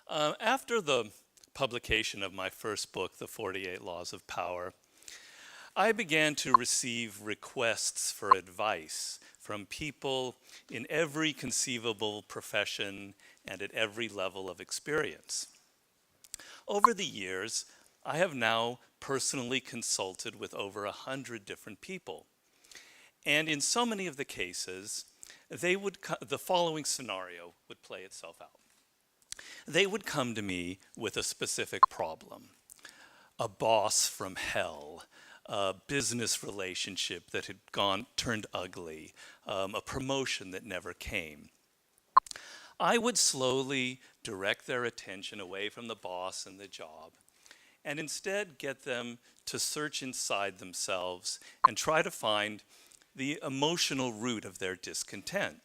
After the publication of my first book, The 48 Laws of Power, I began to receive requests for advice from people in every conceivable profession and at every level of experience. Over the years, I have now personally consulted with over 100 different people. And in so many of the cases, the following scenario would play itself out. They would come to me with a specific problem: a boss from hell, a business relationship that had turned ugly, a promotion that never came. I would slowly direct their attention away from the boss and the job, and instead get them to search inside themselves and try to find the emotional root of their discontent.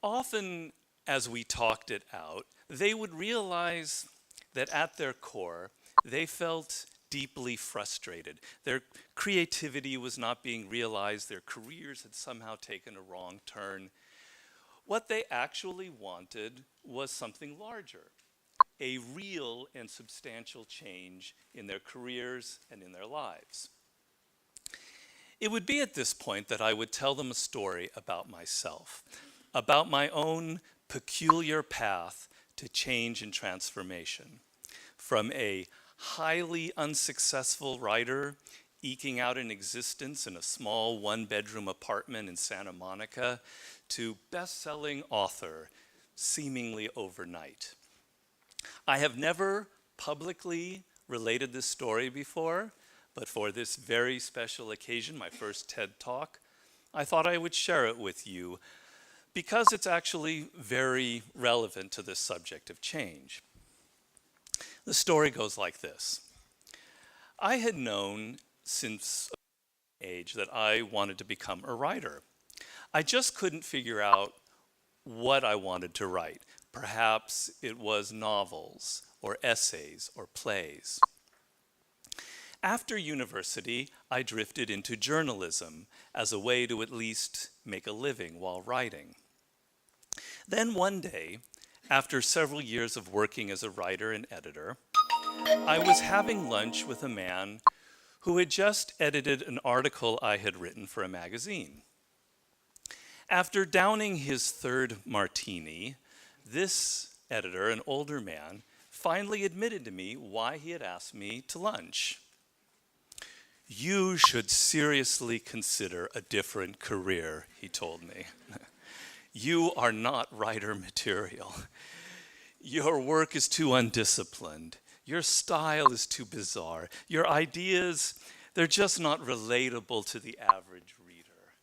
Often, as we talked it out, they would realize that at their core, they felt deeply frustrated. Their creativity was not being realized. Their careers had somehow taken a wrong turn. What they actually wanted was something larger, a real and substantial change in their careers and in their lives. It would be at this point that I would tell them a story about myself, about my own peculiar path to change and transformation, from a highly unsuccessful writer eking out an existence in a small one-bedroom apartment in Santa Monica to best-selling author seemingly overnight. I have never publicly related this story before, but for this very special occasion, my first TED Talk, I thought I would share it with you because it's actually very relevant to this subject of change. The story goes like this. I had known since age that I wanted to become a writer. I just couldn't figure out what I wanted to write. Perhaps it was novels or essays or plays. After university, I drifted into journalism as a way to at least make a living while writing. Then one day, after several years of working as a writer and editor, I was having lunch with a man who had just edited an article I had written for a magazine. After downing his third martini, this editor, an older man, finally admitted to me why he had asked me to lunch. "You should seriously consider a different career," he told me. "You are not writer material. Your work is too undisciplined. Your style is too bizarre. Your ideas, they're just not relatable to the average reader.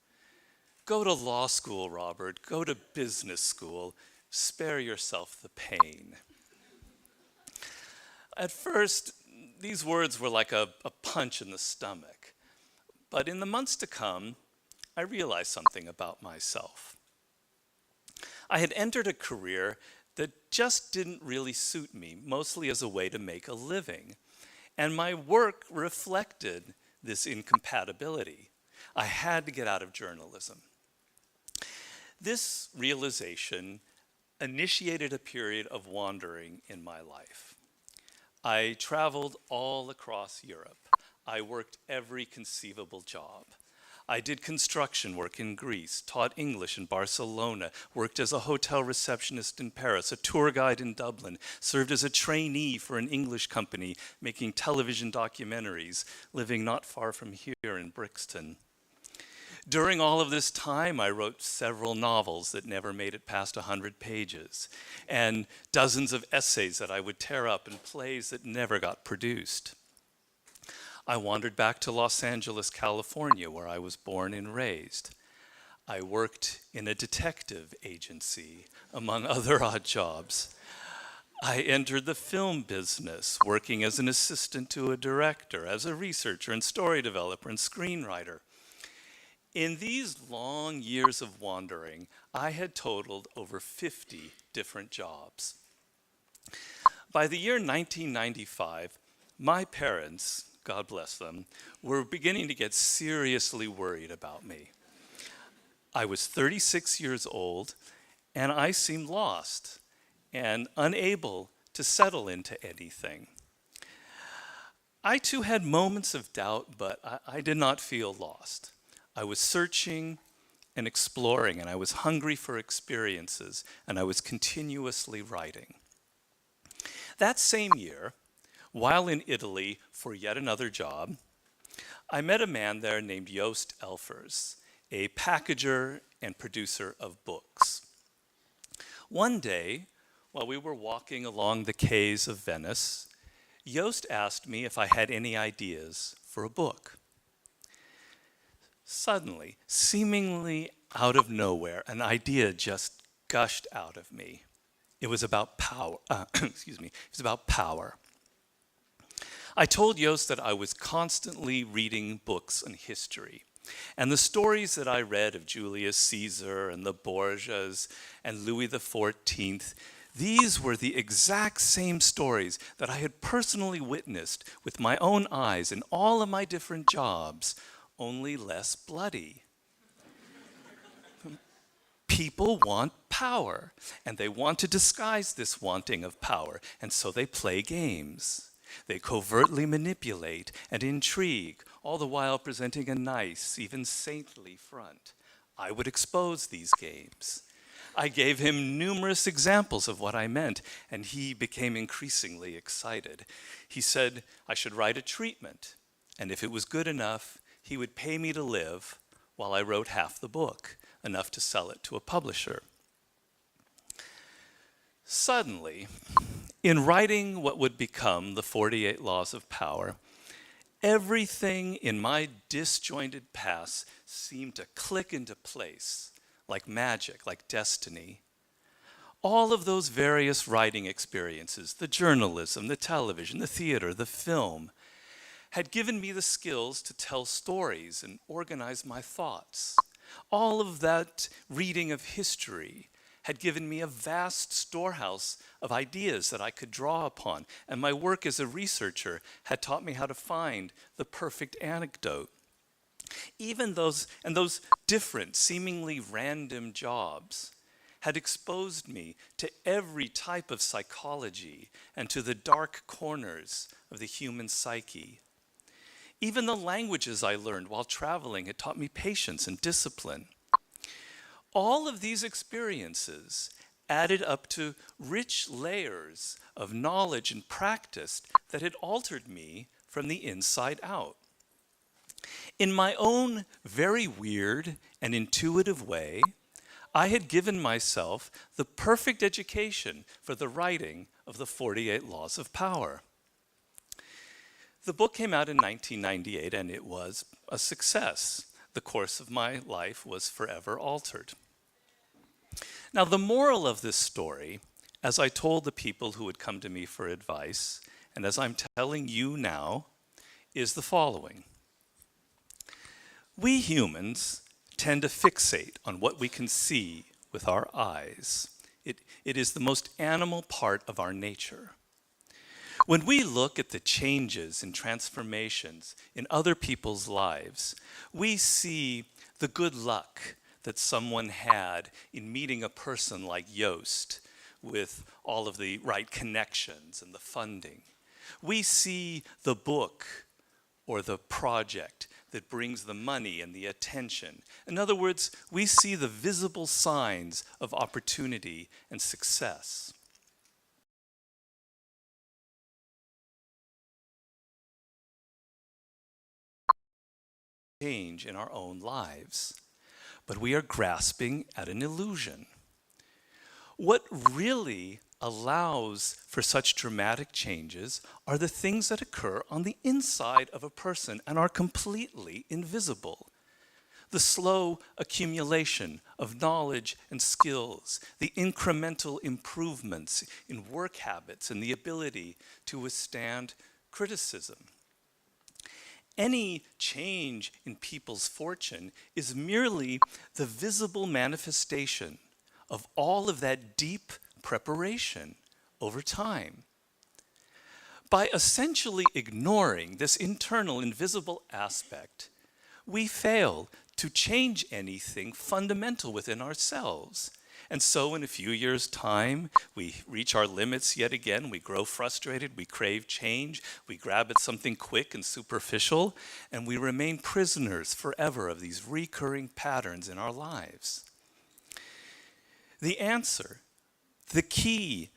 Go to law school, Robert. Go to business school. Spare yourself the pain." At first, these words were like a punch in the stomach. But in the months to come, I realized something about myself. I had entered a career that just didn't really suit me, mostly as a way to make a living. And my work reflected this incompatibility. I had to get out of journalism. This realization initiated a period of wandering in my life. I traveled all across Europe. I worked every conceivable job. I did construction work in Greece, taught English in Barcelona, worked as a hotel receptionist in Paris, a tour guide in Dublin, served as a trainee for an English company making television documentaries, living not far from here in Brixton. During all of this time, I wrote several novels that never made it past 100 pages, and dozens of essays that I would tear up, and plays that never got produced. I wandered back to Los Angeles, California, where I was born and raised. I worked in a detective agency, among other odd jobs. I entered the film business, working as an assistant to a director, as a researcher and story developer and screenwriter. In these long years of wandering, I had totaled over 50 different jobs. By the year 1995, my parents, God bless them, were beginning to get seriously worried about me. I was 36 years old, and I seemed lost. and unable to settle into anything. I too had moments of doubt, but I did not feel lost. I was searching and exploring, and I was hungry for experiences, and I was continuously writing. That same year, while in Italy for yet another job, I met a man there named Joost Elfers, a packager and producer of books. One day, while we were walking along the quays of Venice, Joost asked me if I had any ideas for a book. Suddenly, seemingly out of nowhere, an idea just gushed out of me. It was about power. It was about power. I told Joost that I was constantly reading books on history, and the stories that I read of Julius Caesar and the Borgias and Louis XIV, these were the exact same stories that I had personally witnessed with my own eyes in all of my different jobs, only less bloody. People want power, and they want to disguise this wanting of power, and so they play games. They covertly manipulate and intrigue, all the while presenting a nice, even saintly front. I would expose these games. I gave him numerous examples of what I meant, and he became increasingly excited. He said I should write a treatment, and if it was good enough, he would pay me to live while I wrote half the book, enough to sell it to a publisher. Suddenly, in writing what would become the 48 Laws of Power, everything in my disjointed past seemed to click into place, like magic, like destiny. All of those various writing experiences, the journalism, the television, the theater, the film, had given me the skills to tell stories and organize my thoughts. All of that reading of history had given me a vast storehouse of ideas that I could draw upon, and my work as a researcher had taught me how to find the perfect anecdote. Even those different, seemingly random jobs had exposed me to every type of psychology and to the dark corners of the human psyche. Even the languages I learned while traveling had taught me patience and discipline. All of these experiences added up to rich layers of knowledge and practice that had altered me from the inside out. In my own very weird and intuitive way, I had given myself the perfect education for the writing of the 48 Laws of Power. The book came out in 1998, and it was a success. The course of my life was forever altered. Now, the moral of this story, as I told the people who would come to me for advice, and as I'm telling you now, is the following. We humans tend to fixate on what we can see with our eyes. It is the most animal part of our nature. When we look at the changes and transformations in other people's lives, we see the good luck that someone had in meeting a person like Joost with all of the right connections and the funding. We see the book or the project that brings the money and the attention. In other words, we see the visible signs of opportunity and success. Change in our own lives, but we are grasping at an illusion. What really allows for such dramatic changes are the things that occur on the inside of a person and are completely invisible. The slow accumulation of knowledge and skills, the incremental improvements in work habits and the ability to withstand criticism. Any change in people's fortune is merely the visible manifestation of all of that deep preparation over time. By essentially ignoring this internal invisible aspect, we fail to change anything fundamental within ourselves. And so in a few years' time, we reach our limits yet again. We grow frustrated, we crave change, we grab at something quick and superficial, and we remain prisoners forever of these recurring patterns in our lives. The answer, the key